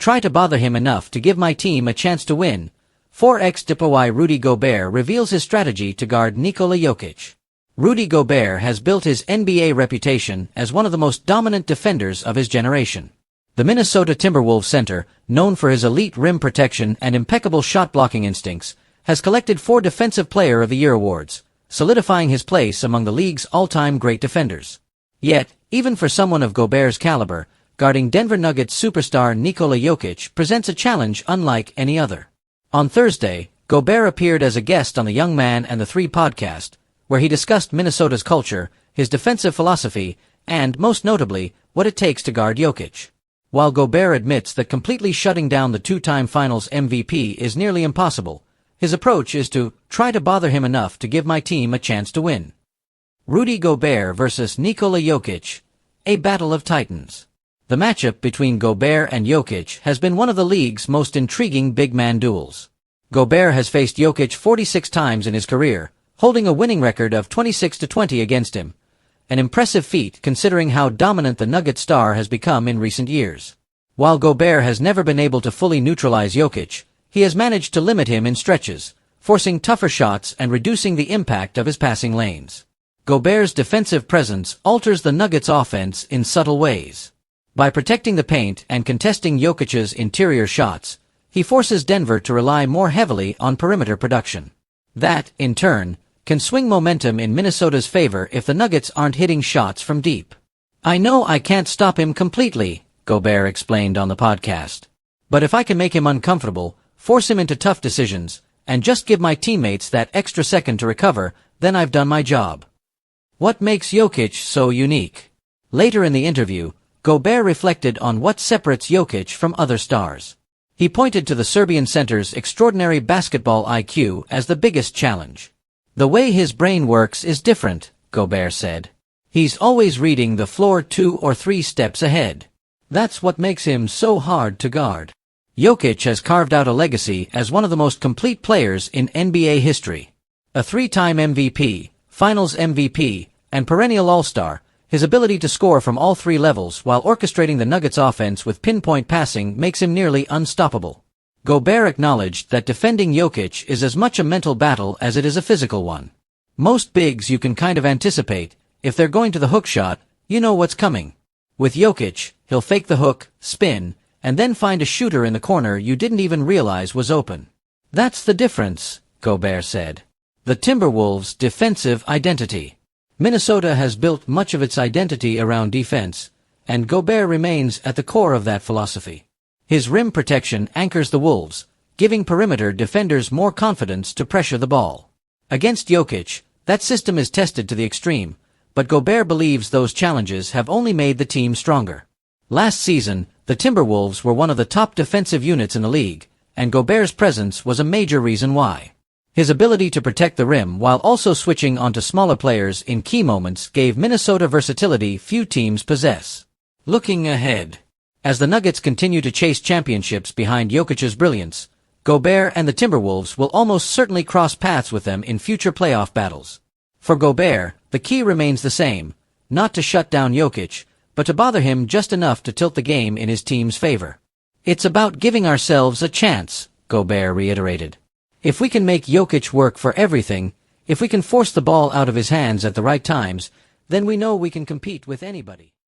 try to bother him enough to give my team a chance to win. 4x Rudy Gobert reveals his strategy to guard Nikola Jokic. Rudy Gobert has built his NBA reputation as one of the most dominant defenders of his generation. The Minnesota Timberwolves center, known for his elite rim protection and impeccable shot-blocking instincts, has collected 4 Defensive Player of the Year awards, solidifying his place among the league's all-time great defenders. Yet, even for someone of Gobert's caliber, guarding Denver Nuggets superstar Nikola Jokic presents a challenge unlike any other. On Thursday, Gobert appeared as a guest on the Young Man and the Three podcast, where he discussed Minnesota's culture, his defensive philosophy, and, most notably, what it takes to guard Jokic. While Gobert admits that completely shutting down the 2-time Finals MVP is nearly impossible, his approach is to try to bother him enough to give my team a chance to win. Rudy Gobert versus Nikola Jokic, a battle of titans. The matchup between Gobert and Jokic has been one of the league's most intriguing big man duels. Gobert has faced Jokic 46 times in his career, holding a winning record of 26-20 against him, an impressive feat considering how dominant the Nuggets star has become in recent years. While Gobert has never been able to fully neutralize Jokic, he has managed to limit him in stretches, forcing tougher shots and reducing the impact of his passing lanes. Gobert's defensive presence alters the Nuggets' offense in subtle ways. By protecting the paint and contesting Jokic's interior shots, he forces Denver to rely more heavily on perimeter production. That, in turn, can swing momentum in Minnesota's favor if the Nuggets aren't hitting shots from deep. "I know I can't stop him completely," Gobert explained on the podcast. "But if I can make him uncomfortable, force him into tough decisions, and just give my teammates that extra second to recover, then I've done my job." What makes Jokic so unique? Later in the interview, Gobert reflected on what separates Jokic from other stars. He pointed to the Serbian center's extraordinary basketball IQ as the biggest challenge. "The way his brain works is different," Gobert said. "He's always reading the floor 2 or 3 steps ahead. That's what makes him so hard to guard." Jokic has carved out a legacy as one of the most complete players in NBA history. A 3-time MVP, Finals MVP, and perennial All-Star, his ability to score from all 3 levels while orchestrating the Nuggets offense with pinpoint passing makes him nearly unstoppable. Gobert acknowledged that defending Jokic is as much a mental battle as it is a physical one. "Most bigs you can kind of anticipate, if they're going to the hook shot, you know what's coming. With Jokic, he'll fake the hook, spin, and then find a shooter in the corner you didn't even realize was open. That's the difference," Gobert said. The Timberwolves' defensive identity. Minnesota has built much of its identity around defense, and Gobert remains at the core of that philosophy. His rim protection anchors the Wolves, giving perimeter defenders more confidence to pressure the ball. Against Jokic, that system is tested to the extreme, but Gobert believes those challenges have only made the team stronger. Last season, the Timberwolves were one of the top defensive units in the league, and Gobert's presence was a major reason why. His ability to protect the rim while also switching onto smaller players in key moments gave Minnesota versatility few teams possess. Looking ahead. As the Nuggets continue to chase championships behind Jokic's brilliance, Gobert and the Timberwolves will almost certainly cross paths with them in future playoff battles. For Gobert, the key remains the same, not to shut down Jokic, but to bother him just enough to tilt the game in his team's favor. "It's about giving ourselves a chance," Gobert reiterated. "If we can make Jokic work for everything, if we can force the ball out of his hands at the right times, then we know we can compete with anybody."